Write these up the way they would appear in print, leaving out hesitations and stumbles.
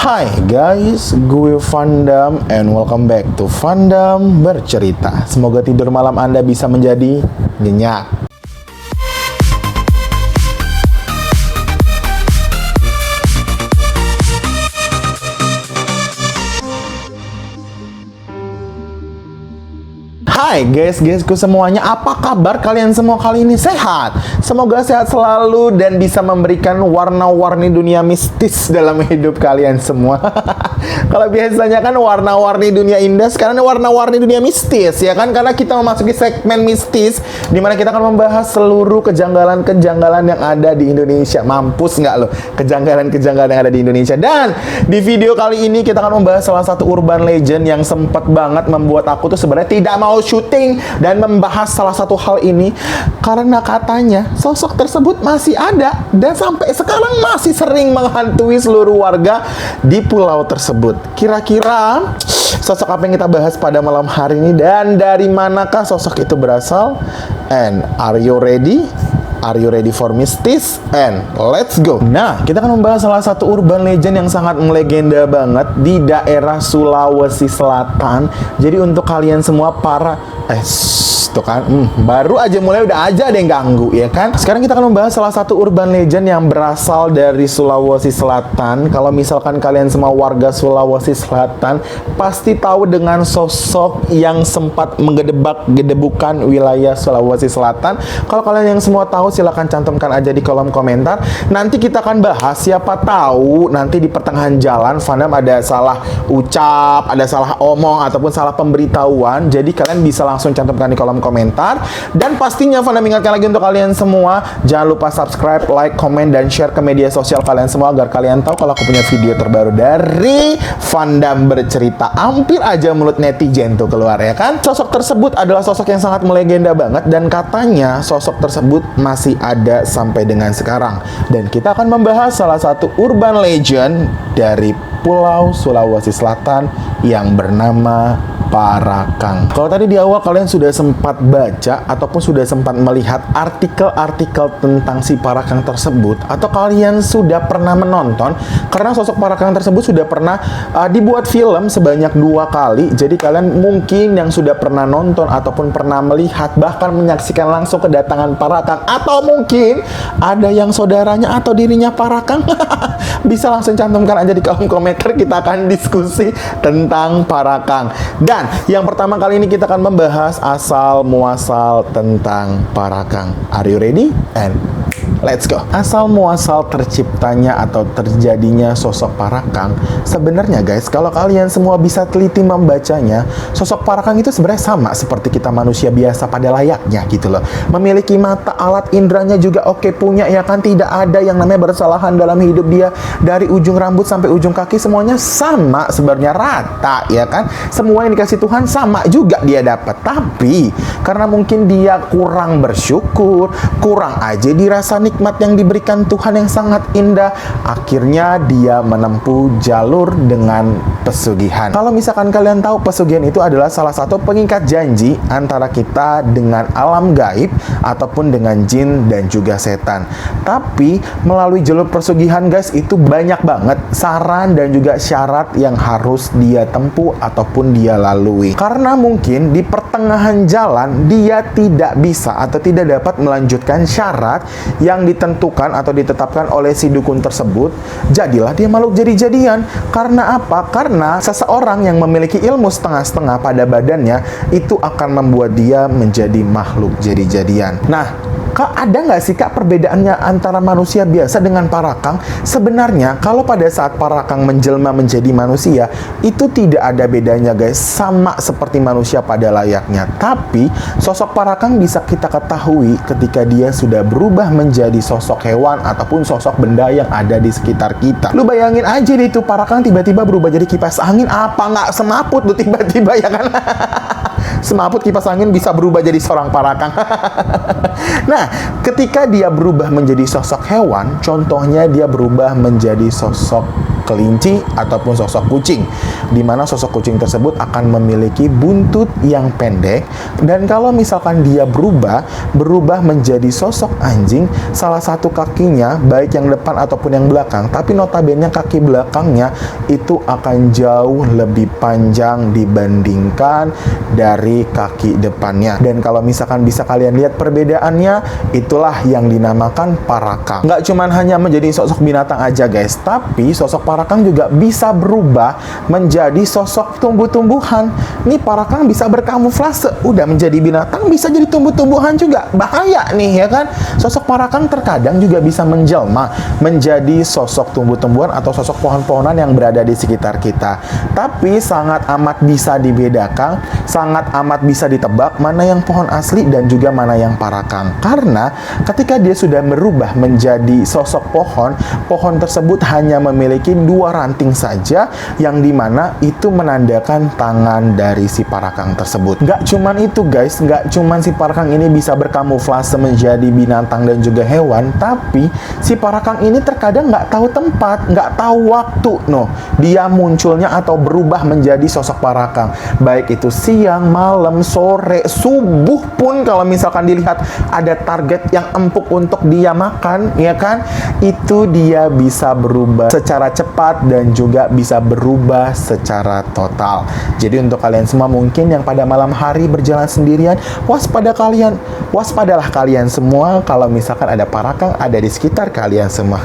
Hai guys, gue Vandam and welcome back to Vandam Bercerita. Semoga tidur malam Anda bisa menjadi nyenyak. Hai guys-guysku semuanya, apa kabar kalian semua kali ini? Sehat? Semoga sehat selalu dan bisa memberikan warna-warni dunia mistis dalam hidup kalian semua. Kalau biasanya kan warna-warni dunia indah, sekarang warna-warni dunia mistis, ya kan? Karena kita memasuki segmen mistis, dimana kita akan membahas seluruh kejanggalan-kejanggalan yang ada di Indonesia. Mampus nggak loh, kejanggalan-kejanggalan yang ada di Indonesia. Dan di video kali ini kita akan membahas salah satu urban legend yang sempat banget membuat aku tuh sebenarnya tidak mau syuting dan membahas salah satu hal ini, karena katanya sosok tersebut masih ada dan sampai sekarang masih sering menghantui seluruh warga di pulau tersebut. Kira-kira sosok apa yang kita bahas pada malam hari ini dan dari manakah sosok itu berasal? And are you ready? Are you ready for mistis? And let's go. Nah, kita akan membahas salah satu urban legend yang sangat melegenda banget di daerah Sulawesi Selatan. Jadi untuk kalian semua para tuh kan, baru aja mulai udah aja ada yang ganggu, ya kan? Sekarang kita akan membahas salah satu urban legend yang berasal dari Sulawesi Selatan. Kalau misalkan kalian semua warga Sulawesi Selatan pasti tahu dengan sosok yang sempat menggedebukan wilayah Sulawesi Selatan. Kalau kalian yang semua tahu, silahkan cantumkan aja di kolom komentar. Nanti kita akan bahas, siapa tahu nanti di pertengahan jalan Vandam ada salah ucap, ada salah omong, ataupun salah pemberitahuan. Jadi kalian bisa langsung cantumkan di kolom komentar. Dan pastinya Vandam ingatkan lagi untuk kalian semua, jangan lupa subscribe, like, komen, dan share ke media sosial kalian semua agar kalian tahu kalau aku punya video terbaru dari Vandam Bercerita. Hampir aja mulut netizen tuh keluar, ya kan? Sosok tersebut adalah sosok yang sangat melegenda banget, dan katanya sosok tersebut masih ada sampai dengan sekarang. Dan kita akan membahas salah satu urban legend dari Pulau Sulawesi Selatan yang bernama Parakang. Kalau tadi di awal kalian sudah sempat baca ataupun sudah sempat melihat artikel-artikel tentang si Parakang tersebut, atau kalian sudah pernah menonton, karena sosok Parakang tersebut sudah pernah dibuat film sebanyak 2 kali. Jadi kalian mungkin yang sudah pernah nonton ataupun pernah melihat, bahkan menyaksikan langsung kedatangan Parakang, atau mungkin ada yang saudaranya atau dirinya Parakang. Bisa langsung cantumkan aja di kolom komentar, kita akan diskusi tentang Parakang. Dan yang pertama kali ini kita akan membahas asal muasal tentang Parakang. Are you ready? And let's go. Asal muasal terciptanya atau terjadinya sosok Parakang, sebenarnya guys, kalau kalian semua bisa teliti membacanya, sosok Parakang itu sebenarnya sama seperti kita manusia biasa pada layaknya gitu loh. Memiliki mata, alat indranya juga oke punya, ya kan? Tidak ada yang namanya bersalahan dalam hidup dia. Dari ujung rambut sampai ujung kaki semuanya sama, sebenarnya rata, ya kan? Semua yang dikasih Tuhan sama juga dia dapat. Tapi karena mungkin dia kurang bersyukur, kurang aja dirasa nikmat yang diberikan Tuhan yang sangat indah, akhirnya dia menempuh jalur dengan pesugihan. Kalau misalkan kalian tahu, pesugihan itu adalah salah satu pengikat janji antara kita dengan alam gaib ataupun dengan jin dan juga setan. Tapi melalui jalur pesugihan guys, itu banyak banget saran dan juga syarat yang harus dia tempuh ataupun dia lalui. Karena mungkin di pertengahan jalan dia tidak bisa atau tidak dapat melanjutkan syarat yang ditentukan atau ditetapkan oleh si dukun tersebut, jadilah dia makhluk jadi-jadian. Karena apa? Karena seseorang yang memiliki ilmu setengah-setengah pada badannya itu akan membuat dia menjadi makhluk jadi-jadian. Nah, Kak, ada nggak sih Kak perbedaannya antara manusia biasa dengan Parakang? Sebenarnya kalau pada saat Parakang menjelma menjadi manusia, itu tidak ada bedanya guys, sama seperti manusia pada layaknya. Tapi sosok Parakang bisa kita ketahui ketika dia sudah berubah menjadi sosok hewan ataupun sosok benda yang ada di sekitar kita. Lu bayangin aja deh, itu Parakang tiba-tiba berubah jadi kipas angin, apa nggak semaput lu tiba-tiba, ya kan? semaput kipas angin bisa berubah jadi seorang parakang. Nah, ketika dia berubah menjadi sosok hewan, contohnya dia berubah menjadi sosok kelinci ataupun sosok kucing, di mana sosok kucing tersebut akan memiliki buntut yang pendek. Dan kalau misalkan dia berubah menjadi sosok anjing, salah satu kakinya baik yang depan ataupun yang belakang, tapi notabene kaki belakangnya itu akan jauh lebih panjang dibandingkan dari kaki depannya. Dan kalau misalkan bisa kalian lihat perbedaannya, itulah yang dinamakan parakang. Nggak cuman hanya menjadi sosok binatang aja guys, tapi sosok parakang juga bisa berubah menjadi sosok tumbuh-tumbuhan. Nih parakang bisa berkamuflase, udah menjadi binatang bisa jadi tumbuh-tumbuhan juga. Bahaya nih ya kan. Sosok parakang terkadang juga bisa menjelma menjadi sosok tumbuh-tumbuhan atau sosok pohon-pohonan yang berada di sekitar kita. Tapi sangat amat bisa dibedakan, sangat amat bisa ditebak mana yang pohon asli dan juga mana yang parakang. Karena ketika dia sudah berubah menjadi sosok pohon, pohon tersebut hanya memiliki 2 ranting saja, yang dimana itu menandakan tangan dari si parakang tersebut. Nggak cuman itu guys, nggak cuman si parakang ini bisa berkamuflase menjadi binatang dan juga hewan, tapi si parakang ini terkadang nggak tahu tempat, nggak tahu waktu. Dia munculnya atau berubah menjadi sosok parakang, baik itu siang, malam, sore, subuh pun kalau misalkan dilihat ada target yang empuk untuk dia makan, ya kan, itu dia bisa berubah secara cepat dan juga bisa berubah secara total. Jadi untuk kalian semua mungkin yang pada malam hari berjalan sendirian, waspadalah kalian semua kalau misalkan ada parakang ada di sekitar kalian semua.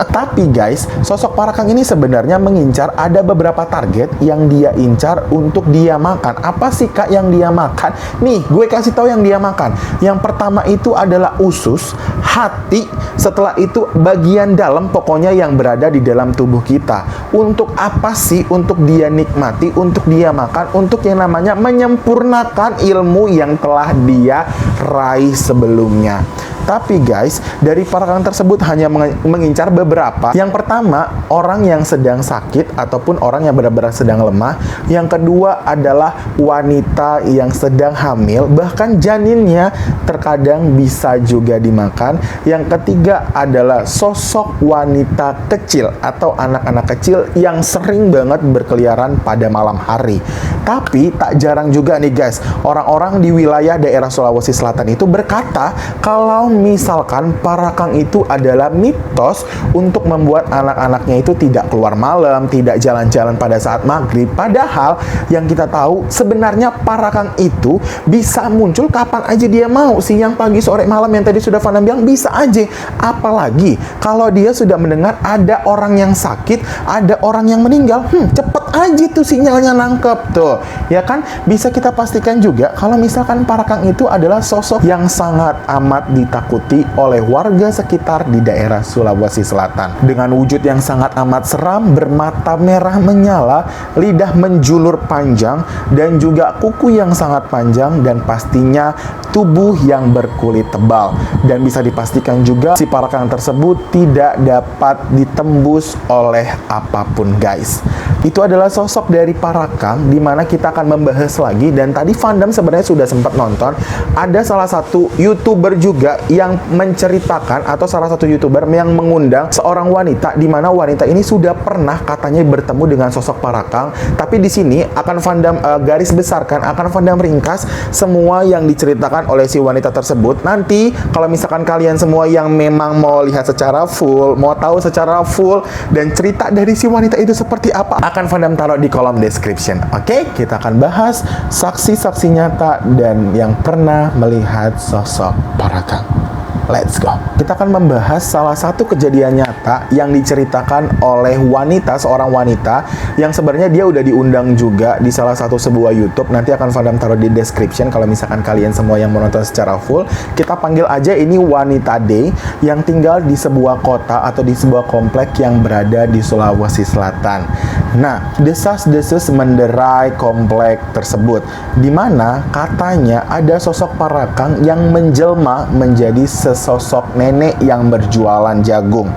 Tapi guys, sosok parakang ini sebenarnya mengincar ada beberapa target yang dia incar untuk dia makan. Apa sih kak yang dia makan? Nih, gue kasih tahu yang dia makan. Yang pertama itu adalah usus, hati, setelah itu bagian dalam pokoknya yang berada di dalam tubuh kita. Untuk apa sih? Untuk dia nikmati, untuk dia makan, untuk yang namanya menyempurnakan ilmu yang telah dia raih sebelumnya. Tapi guys, dari parakang tersebut hanya mengincar beberapa. Yang pertama, orang yang sedang sakit ataupun orang yang benar-benar sedang lemah. Yang kedua adalah wanita yang sedang hamil, bahkan janinnya terkadang bisa juga dimakan. Yang ketiga adalah sosok wanita kecil atau anak-anak kecil yang sering banget berkeliaran pada malam hari. Tapi tak jarang juga nih guys, orang-orang di wilayah daerah Sulawesi Selatan itu berkata kalau misalkan parakang itu adalah mitos untuk membuat anak-anaknya itu tidak keluar malam, tidak jalan-jalan pada saat maghrib. Padahal yang kita tahu sebenarnya parakang itu bisa muncul kapan aja dia mau, siang, pagi, sore, malam, yang tadi sudah Fanda bilang bisa aja. Apalagi kalau dia sudah mendengar ada orang yang sakit, ada orang yang meninggal, cepet aja tuh sinyalnya nangkep tuh, ya kan. Bisa kita pastikan juga kalau misalkan parakang itu adalah sosok yang sangat amat ditakuti oleh warga sekitar di daerah Sulawesi Selatan. Dengan wujud yang sangat amat seram, bermata merah menyala, lidah menjulur panjang, dan juga kuku yang sangat panjang, dan pastinya tubuh yang berkulit tebal. Dan bisa dipastikan juga si parakang tersebut tidak dapat ditembus oleh apapun guys. Itu adalah sosok dari parakang, dimana kita akan membahas lagi. Dan tadi Fandam sebenarnya sudah sempat nonton, ada salah satu YouTuber juga yang menceritakan, atau salah satu YouTuber yang mengundang seorang wanita, dimana wanita ini sudah pernah katanya bertemu dengan sosok parakang. Tapi di sini akan Fandam garis besarkan, akan Fandam ringkas semua yang diceritakan oleh si wanita tersebut. Nanti kalau misalkan kalian semua yang memang mau lihat secara full, mau tahu secara full dan cerita dari si wanita itu seperti apa, akan Fandam taruh di kolom description. Oke, kita akan bahas saksi-saksi nyata dan yang pernah melihat sosok parakang. Let's go. Kita akan membahas salah satu kejadian nyata yang diceritakan oleh wanita, seorang wanita yang sebenarnya dia udah diundang juga di salah satu sebuah YouTube. Nanti akan Fandam taruh di description kalau misalkan kalian semua yang menonton secara full. Kita panggil aja ini wanita D yang tinggal di sebuah kota atau di sebuah komplek yang berada di Sulawesi Selatan. Nah, desas-desus menderai komplek tersebut, di mana katanya ada sosok Parakang yang menjelma menjadi sesosok nenek yang berjualan jagung.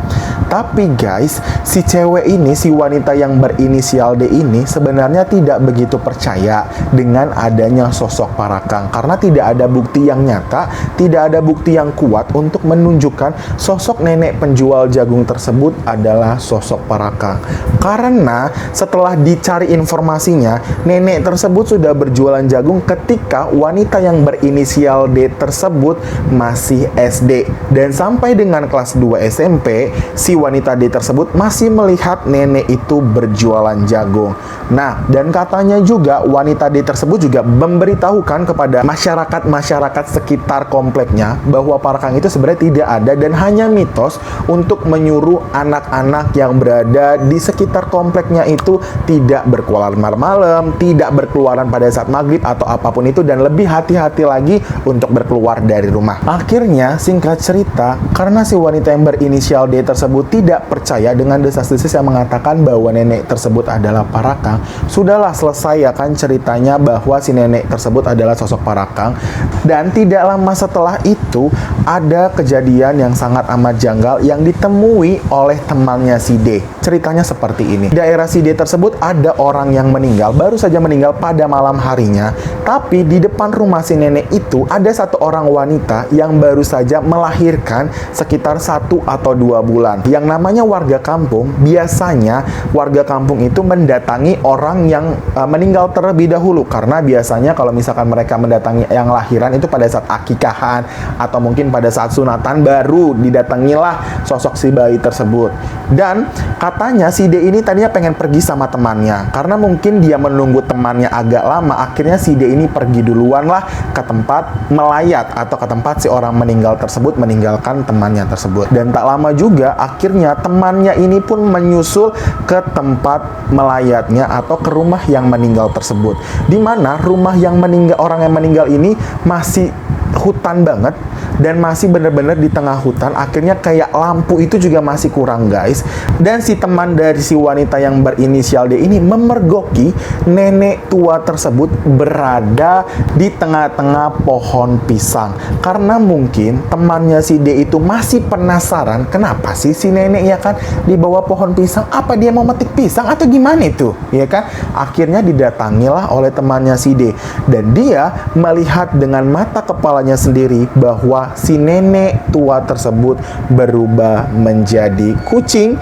Tapi guys, si cewek ini, si wanita yang berinisial D ini sebenarnya tidak begitu percaya dengan adanya sosok Parakang, karena tidak ada bukti yang nyata, tidak ada bukti yang kuat untuk menunjukkan sosok nenek penjual jagung tersebut adalah sosok Parakang. Karena setelah dicari informasinya, nenek tersebut sudah berjualan jagung ketika wanita yang berinisial D tersebut masih SD. Dan sampai dengan kelas 2 SMP, si wanita D tersebut masih melihat nenek itu berjualan jagung. Nah, dan katanya juga wanita D tersebut juga memberitahukan kepada masyarakat sekitar kompleknya bahwa Parakang itu sebenarnya tidak ada dan hanya mitos untuk menyuruh anak-anak yang berada di sekitar kompleknya itu tidak berkeluaran malam-malam, tidak berkeluaran pada saat maghrib atau apapun itu, dan lebih hati-hati lagi untuk berkeluar dari rumah. Akhirnya, singkat cerita, karena si wanita yang berinisial D tersebut tidak percaya dengan desas-desus yang mengatakan bahwa nenek tersebut adalah Parakang, sudahlah selesai ya kan ceritanya bahwa si nenek tersebut adalah sosok Parakang. Dan tidak lama setelah itu ada kejadian yang sangat amat janggal yang ditemui oleh temannya si D. Ceritanya seperti ini. Di daerah si D tersebut ada orang yang meninggal, baru saja meninggal pada malam harinya. Tapi di depan rumah si nenek itu ada satu orang wanita yang baru saja melahirkan sekitar 1 atau 2 bulan. Yang namanya warga kampung, biasanya warga kampung itu mendatangi orang yang meninggal terlebih dahulu, karena biasanya kalau misalkan mereka mendatangi yang lahiran itu pada saat akikahan atau mungkin pada saat sunatan, baru didatangilah sosok si bayi tersebut. Dan katanya si D ini tadinya pengen pergi sama temannya, karena mungkin dia menunggu temannya agak lama. Akhirnya si D ini pergi duluan lah ke tempat melayat atau ke tempat si orang meninggal tersebut meninggalkan temannya tersebut. Dan tak lama juga akhirnya temannya ini pun menyusul ke tempat melayatnya atau ke rumah yang meninggal tersebut, di mana rumah yang meninggal, orang yang meninggal ini masih hutan banget dan masih bener-bener di tengah hutan. Akhirnya kayak lampu itu juga masih kurang guys. Dan si teman dari si wanita yang berinisial D ini memergoki nenek tua tersebut berada di tengah-tengah pohon pisang, karena mungkin temannya si D itu masih penasaran kenapa sih si nenek ya kan di bawah pohon pisang, apa dia mau metik pisang atau gimana itu ya kan. Akhirnya didatangilah oleh temannya si D, dan dia melihat dengan mata kepalanya sendiri bahwa si nenek tua tersebut berubah menjadi kucing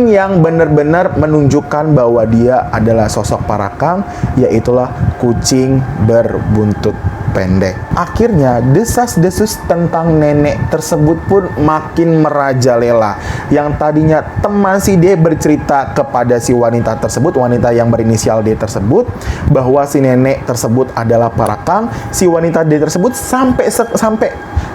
yang benar-benar menunjukkan bahwa dia adalah sosok Parakang, yaitulah kucing berbuntut pendek. Akhirnya desas-desus tentang nenek tersebut pun makin merajalela. Yang tadinya teman si D bercerita kepada si wanita tersebut, wanita yang berinisial D tersebut, bahwa si nenek tersebut adalah Parakang. Si wanita D tersebut sampai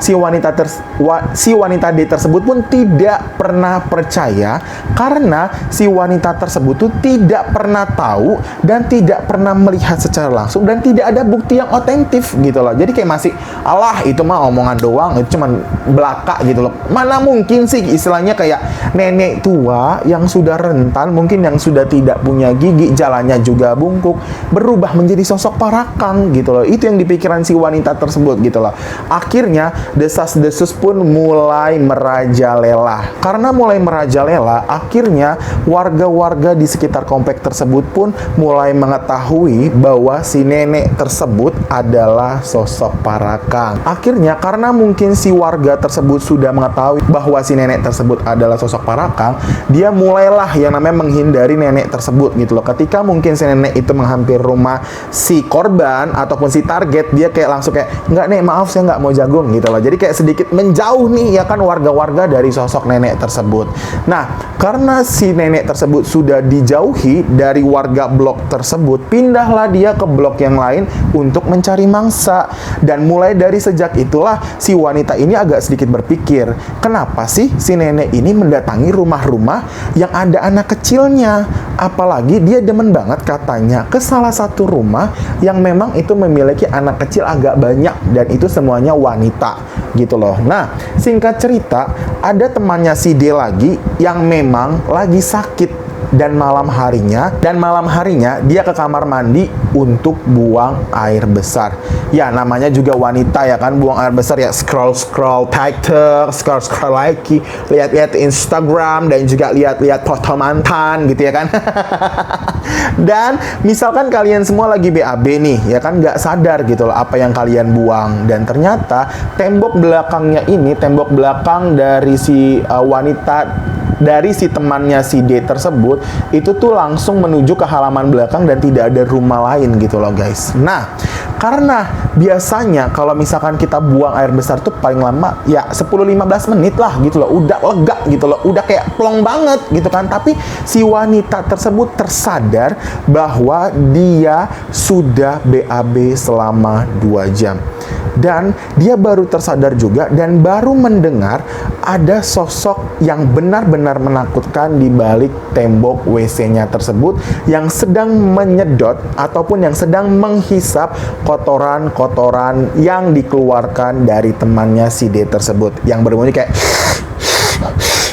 si wanita D tersebut pun tidak pernah percaya, karena si wanita tersebut tuh tidak pernah tahu dan tidak pernah melihat secara langsung dan tidak ada bukti yang otentik gitu loh. Jadi kayak masih alah itu mah omongan doang, itu cuman belaka gitu loh. Mana mungkin sih istilahnya kayak nenek tua yang sudah rentan, mungkin yang sudah tidak punya gigi, jalannya juga bungkuk, berubah menjadi sosok Parakang gitu loh. Itu yang dipikiran si wanita tersebut gitu loh. Akhirnya desas-desus pun mulai merajalela. Karena mulai merajalela, akhirnya warga-warga di sekitar komplek tersebut pun mulai mengetahui bahwa si nenek tersebut adalah sosok Parakang. Akhirnya karena mungkin si warga tersebut sudah mengetahui bahwa si nenek tersebut adalah sosok Parakang, dia mulailah yang namanya menghindari nenek tersebut gitu loh. Ketika mungkin si nenek itu menghampiri rumah si korban ataupun si target, dia kayak langsung kayak, enggak nek, maaf saya nggak mau jagung gitu loh. Jadi kayak sedikit menjauh nih ya kan warga-warga dari sosok nenek tersebut. Nah, karena si nenek tersebut sudah dijauhi dari warga blok tersebut, pindahlah dia ke blok yang lain untuk mencari mangsa. Dan mulai dari sejak itulah si wanita ini agak sedikit berpikir, kenapa sih si nenek ini mendatangi rumah-rumah yang ada anak kecilnya? Apalagi dia demen banget katanya ke salah satu rumah yang memang itu memiliki anak kecil agak banyak, dan itu semuanya wanita gitu loh. Nah, singkat cerita, ada temannya si D lagi yang memang lagi sakit dan malam harinya dia ke kamar mandi untuk buang air besar. Ya, namanya juga wanita ya kan, buang air besar ya, scroll TikTok, scroll lagi, lihat-lihat Instagram, dan juga lihat-lihat foto mantan gitu ya kan. Dan misalkan kalian semua lagi BAB nih ya kan, nggak sadar gitu loh apa yang kalian buang, dan ternyata tembok belakang dari si dari si temannya si D tersebut itu tuh langsung menuju ke halaman belakang dan tidak ada rumah lain gitu loh guys. Nah, karena biasanya kalau misalkan kita buang air besar tuh paling lama ya 10-15 menit lah gitu loh, udah lega gitu loh, udah kayak plong banget gitu kan. Tapi si wanita tersebut tersadar bahwa dia sudah BAB selama 2 jam. Dan dia baru tersadar juga dan baru mendengar ada sosok yang benar-benar menakutkan di balik tembok WC-nya tersebut, yang sedang menyedot ataupun yang sedang menghisap kotoran-kotoran yang dikeluarkan dari temannya si D tersebut, yang berbunyi kayak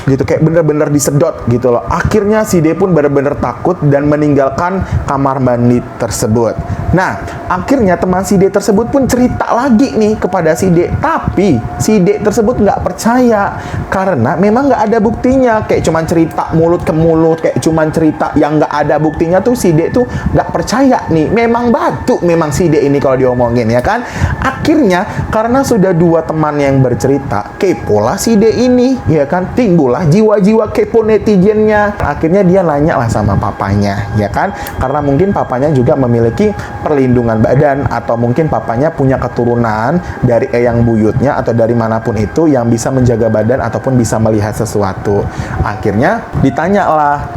gitu, kayak bener-bener disedot gitu loh. Akhirnya si D pun bener-bener takut dan meninggalkan kamar mandi tersebut. Nah, akhirnya teman si D tersebut pun cerita lagi nih kepada si D, tapi si D tersebut nggak percaya karena memang nggak ada buktinya. Kayak cuman cerita mulut ke mulut, kayak cuman cerita yang nggak ada buktinya tuh si D tuh nggak percaya nih. Memang batu memang si D ini kalau diomongin ya kan. Akhirnya karena sudah 2 teman yang bercerita, kepolah si D ini ya kan, timbullah jiwa-jiwa kepo netizennya. Akhirnya dia nanya lah sama papanya ya kan, karena mungkin papanya juga memiliki perlindungan badan, atau mungkin papanya punya keturunan dari eyang buyutnya atau dari manapun itu yang bisa menjaga badan ataupun bisa melihat sesuatu. Akhirnya ditanya lah,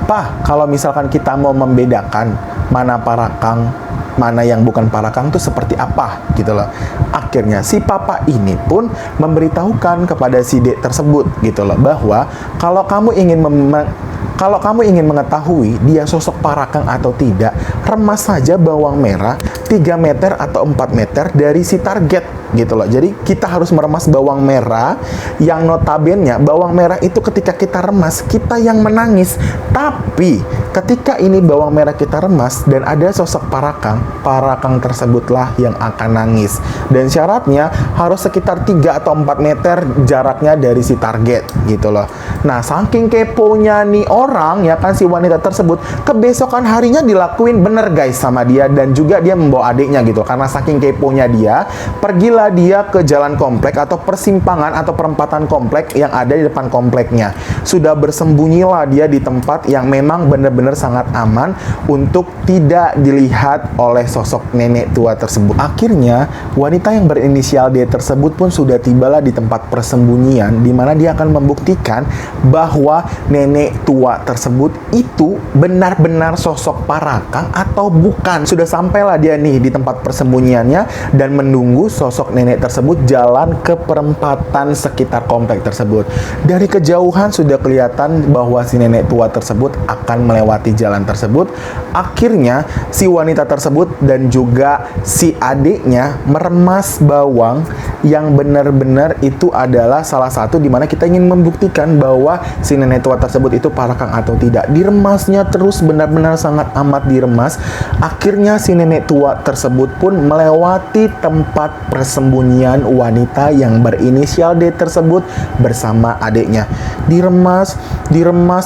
"Pak, kalau misalkan kita mau membedakan mana parakang, mana yang bukan parakang tuh seperti apa?" gitu loh. Akhirnya si papa ini pun memberitahukan kepada si D tersebut gitu loh, bahwa kalau kamu ingin mengetahui dia sosok parakang atau tidak, remas saja bawang merah 3 meter atau 4 meter dari si target gitu loh. Jadi kita harus meremas bawang merah yang notabene bawang merah itu ketika kita remas kita yang menangis, tapi ketika ini bawang merah kita remas dan ada sosok parakang tersebutlah yang akan nangis. Dan syaratnya harus sekitar 3 atau 4 meter jaraknya dari si target gitu loh. Nah, saking keponya nih orang ya kan, si wanita tersebut kebesokan harinya dilakuin bener guys sama dia, dan juga dia membawa adiknya gitu. Karena saking keponya dia, pergilah dia ke jalan komplek atau persimpangan atau perempatan komplek yang ada di depan kompleknya. Sudah bersembunyilah dia di tempat yang memang benar-benar sangat aman untuk tidak dilihat oleh sosok nenek tua tersebut. Akhirnya wanita yang berinisial D tersebut pun sudah tibalah di tempat persembunyian, di mana dia akan membuktikan bahwa nenek tua tersebut itu benar-benar sosok parakang atau bukan. Sudah sampailah dia nih di tempat persembunyiannya dan menunggu sosok nenek tersebut jalan ke perempatan sekitar komplek tersebut. Dari kejauhan sudah kelihatan bahwa si nenek tua tersebut akan melewati jalan tersebut. Akhirnya si wanita tersebut dan juga si adiknya meremas bawang yang benar-benar itu adalah salah satu di mana kita ingin membuktikan bahwa si nenek tua tersebut itu parakang atau tidak. Diremasnya terus, benar-benar sangat amat diremas. Akhirnya si nenek tua tersebut pun melewati tempat persembunyian wanita yang berinisial D tersebut bersama adiknya. Diremas,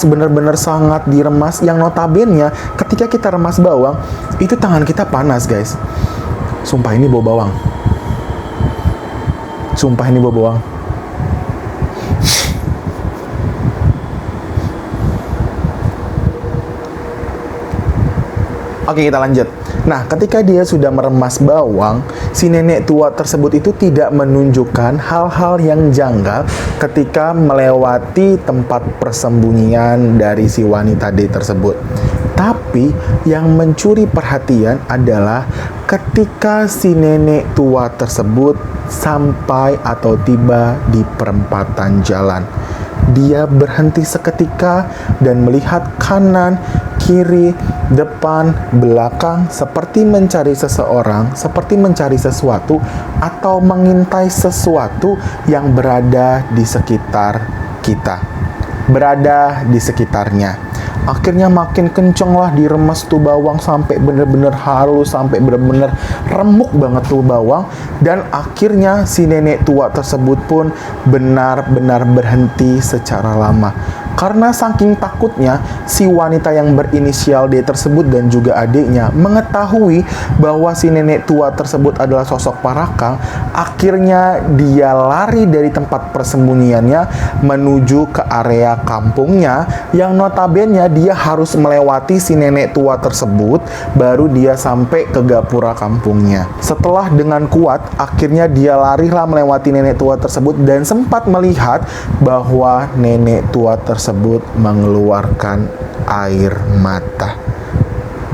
benar-benar sangat diremas, yang notabene ketika kita remas bawang itu tangan kita panas guys. Sumpah ini bau bawang. Oke, kita lanjut. Nah, ketika dia sudah meremas bawang, si nenek tua tersebut itu tidak menunjukkan hal-hal yang janggal ketika melewati tempat persembunyian dari si wanita D tersebut. Tapi yang mencuri perhatian adalah ketika si nenek tua tersebut sampai atau tiba di perempatan jalan. Dia berhenti seketika dan melihat kanan, kiri, depan, belakang, seperti mencari seseorang, seperti mencari sesuatu, atau mengintai sesuatu yang berada di sekitar kita, berada di sekitarnya. Akhirnya makin kenceng lah diremes tuh bawang sampai bener-bener halus, sampai bener-bener remuk banget tuh bawang. Dan akhirnya si nenek tua tersebut pun benar-benar berhenti secara lama. Karena saking takutnya, si wanita yang berinisial D tersebut dan juga adiknya mengetahui bahwa si nenek tua tersebut adalah sosok Parakang. Akhirnya dia lari dari tempat persembunyiannya menuju ke area kampungnya, yang notabene dia harus melewati si nenek tua tersebut baru dia sampai ke gapura kampungnya. Setelah dengan kuat, akhirnya dia larilah melewati nenek tua tersebut dan sempat melihat bahwa nenek tua tersebut mengeluarkan air mata.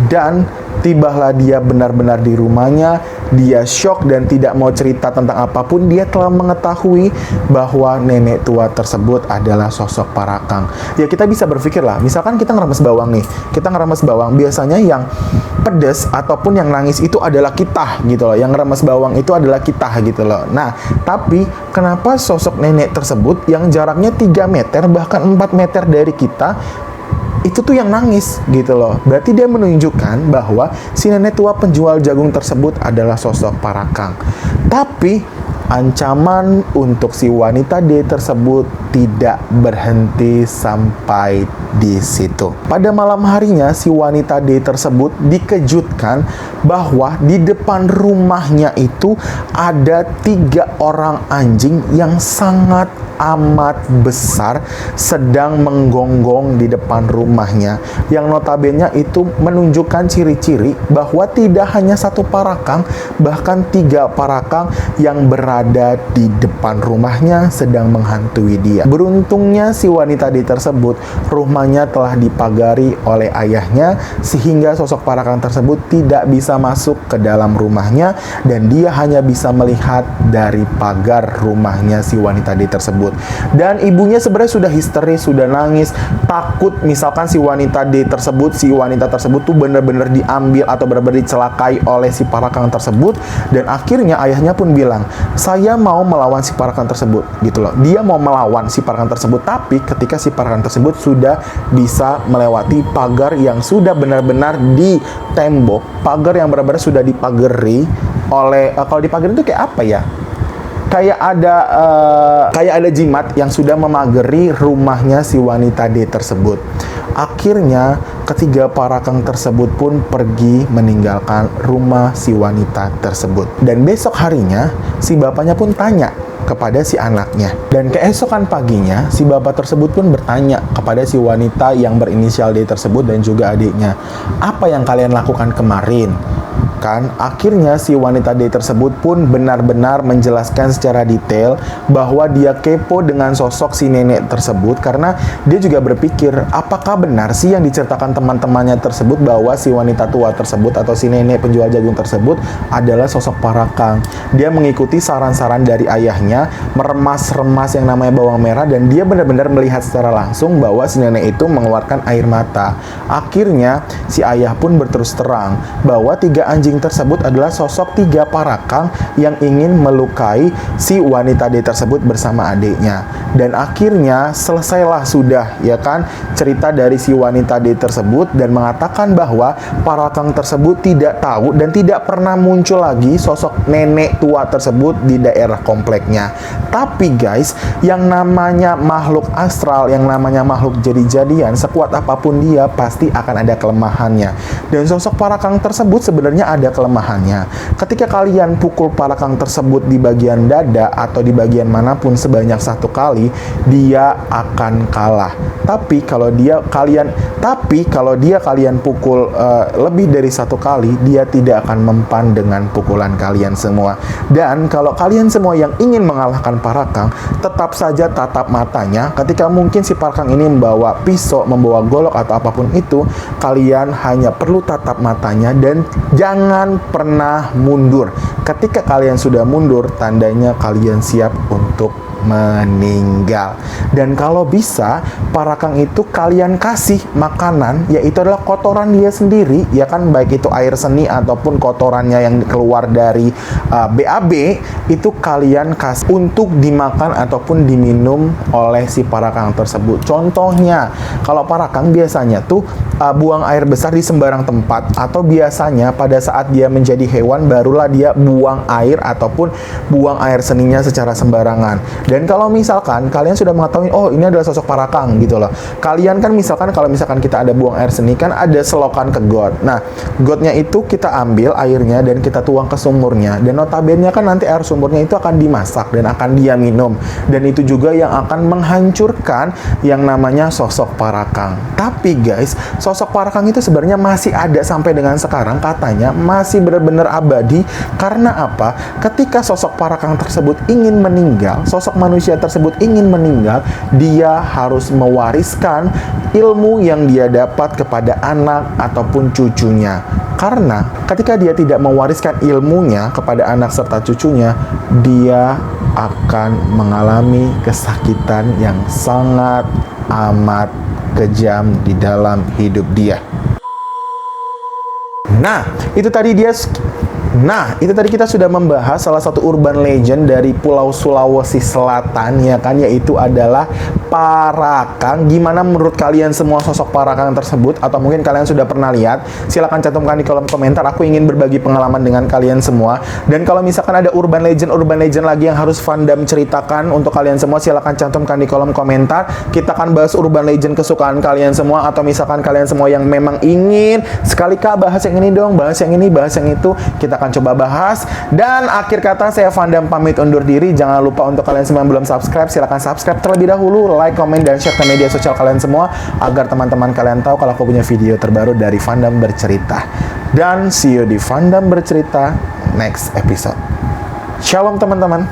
Dan tibalah dia benar-benar di rumahnya. Dia shock dan tidak mau cerita tentang apapun. Dia telah mengetahui bahwa nenek tua tersebut adalah sosok Parakang. Ya, kita bisa berpikir lah, misalkan kita ngeremes bawang nih, kita ngeremes bawang, biasanya yang pedes ataupun yang nangis itu adalah kita gitu loh, yang ngeremes bawang itu adalah kita gitu loh. Nah, tapi kenapa sosok nenek tersebut yang jaraknya 3 meter bahkan 4 meter dari kita itu tuh yang nangis gitu loh? Berarti dia menunjukkan bahwa si nenek tua penjual jagung tersebut adalah sosok Parakang. Tapi ancaman untuk si wanita D tersebut tidak berhenti sampai di situ. Pada malam harinya si wanita D tersebut dikejutkan bahwa di depan rumahnya itu ada 3 orang anjing yang sangat amat besar sedang menggonggong di depan rumahnya, yang notabene itu menunjukkan ciri-ciri bahwa tidak hanya satu Parakang, bahkan 3 Parakang yang berada di depan rumahnya sedang menghantui dia. Beruntungnya si wanita D tersebut rumahnya telah dipagari oleh ayahnya sehingga sosok Parakang tersebut tidak bisa masuk ke dalam rumahnya dan dia hanya bisa melihat dari pagar rumahnya si wanita D tersebut. Dan ibunya sebenarnya sudah histeris, sudah nangis, takut misalkan si wanita tersebut tuh benar-benar diambil atau benar-benar dicelakai oleh si Parakang tersebut. Dan akhirnya ayahnya pun bilang, saya mau melawan si Parakang tersebut gitu loh. Dia mau melawan si Parakang tersebut, tapi ketika si Parakang tersebut sudah bisa melewati pagar yang sudah benar-benar di tembok, pagar yang benar-benar sudah dipagari oleh kalau dipagari itu kayak apa ya? Kayak ada jimat yang sudah memagari rumahnya si wanita D tersebut. Akhirnya ketiga Parakang tersebut pun pergi meninggalkan rumah si wanita tersebut. Dan besok harinya si bapaknya pun tanya kepada si anaknya. Dan keesokan paginya si bapak tersebut pun bertanya kepada si wanita yang berinisial D tersebut dan juga adiknya, apa yang kalian lakukan kemarin? Akhirnya si wanita D tersebut pun benar-benar menjelaskan secara detail bahwa dia kepo dengan sosok si nenek tersebut, karena dia juga berpikir apakah benar sih yang diceritakan teman-temannya tersebut bahwa si wanita tua tersebut atau si nenek penjual jagung tersebut adalah sosok Parakang. Dia mengikuti saran-saran dari ayahnya, meremas-remas yang namanya bawang merah, dan dia benar-benar melihat secara langsung bahwa si nenek itu mengeluarkan air mata. Akhirnya si ayah pun berterus terang bahwa 3 anjing tersebut adalah sosok 3 Parakang yang ingin melukai si wanita D tersebut bersama adiknya. Dan akhirnya selesailah sudah ya kan cerita dari si wanita D tersebut, dan mengatakan bahwa Parakang tersebut tidak tahu dan tidak pernah muncul lagi sosok nenek tua tersebut di daerah kompleknya. Tapi guys, yang namanya makhluk astral, yang namanya makhluk jadi-jadian, sekuat apapun dia pasti akan ada kelemahannya. Dan sosok Parakang tersebut sebenarnya ada kelemahannya. Ketika kalian pukul Parakang tersebut di bagian dada atau di bagian manapun sebanyak 1 kali, dia akan kalah. Tapi kalau dia kalian pukul lebih dari 1 kali, dia tidak akan mempan dengan pukulan kalian semua. Dan kalau kalian semua yang ingin mengalahkan Parakang, tetap saja tatap matanya. Ketika mungkin si Parakang ini membawa pisau, membawa golok atau apapun itu, kalian hanya perlu tatap matanya dan jangan pernah mundur. Ketika kalian sudah mundur, tandanya kalian siap untuk meninggal. Dan kalau bisa, parakang itu kalian kasih makanan, yaitu adalah kotoran dia sendiri, ya kan, baik itu air seni ataupun kotorannya yang keluar dari BAB, itu kalian kasih untuk dimakan ataupun diminum oleh si parakang tersebut. Contohnya, kalau parakang biasanya tuh buang air besar di sembarang tempat, atau biasanya pada saat dia menjadi hewan barulah dia buang air ataupun buang air seninya secara sembarangan. Dan kalau misalkan kalian sudah mengetahui, oh ini adalah sosok parakang gitu loh, kalian kan misalkan kalau misalkan kita ada buang air seni kan ada selokan ke got. Nah, gotnya itu kita ambil airnya dan kita tuang ke sumurnya, dan notabene kan nanti air sumurnya itu akan dimasak dan akan dia minum, dan itu juga yang akan menghancurkan yang namanya sosok parakang. Tapi guys, sosok parakang itu sebenarnya masih ada sampai dengan sekarang, katanya masih benar-benar abadi. Karena apa? Ketika sosok parakang tersebut ingin meninggal, sosok manusia tersebut ingin meninggal, dia harus mewariskan ilmu yang dia dapat kepada anak ataupun cucunya. Karena ketika dia tidak mewariskan ilmunya kepada anak serta cucunya, dia akan mengalami kesakitan yang sangat amat kejam di dalam hidup dia. Nah, itu tadi kita sudah membahas salah satu urban legend dari Pulau Sulawesi Selatan, ya kan, yaitu adalah parakang. Gimana menurut kalian semua sosok parakang tersebut? Atau mungkin kalian sudah pernah lihat? Silahkan cantumkan di kolom komentar. Aku ingin berbagi pengalaman dengan kalian semua. Dan kalau misalkan ada urban legend lagi yang harus Fandom ceritakan untuk kalian semua, silahkan cantumkan di kolom komentar. Kita akan bahas urban legend kesukaan kalian semua, atau misalkan kalian semua yang memang ingin sekali kah bahas yang ini dong, bahas yang ini, bahas yang itu, kita akan coba bahas. Dan akhir kata, saya Fandom pamit undur diri. Jangan lupa untuk kalian semua yang belum subscribe, silahkan subscribe terlebih dahulu, like, komen, dan share ke media sosial kalian semua, agar teman-teman kalian tahu kalau aku punya video terbaru dari Fandom Bercerita. Dan see you di Fandom Bercerita next episode. Shalom teman-teman.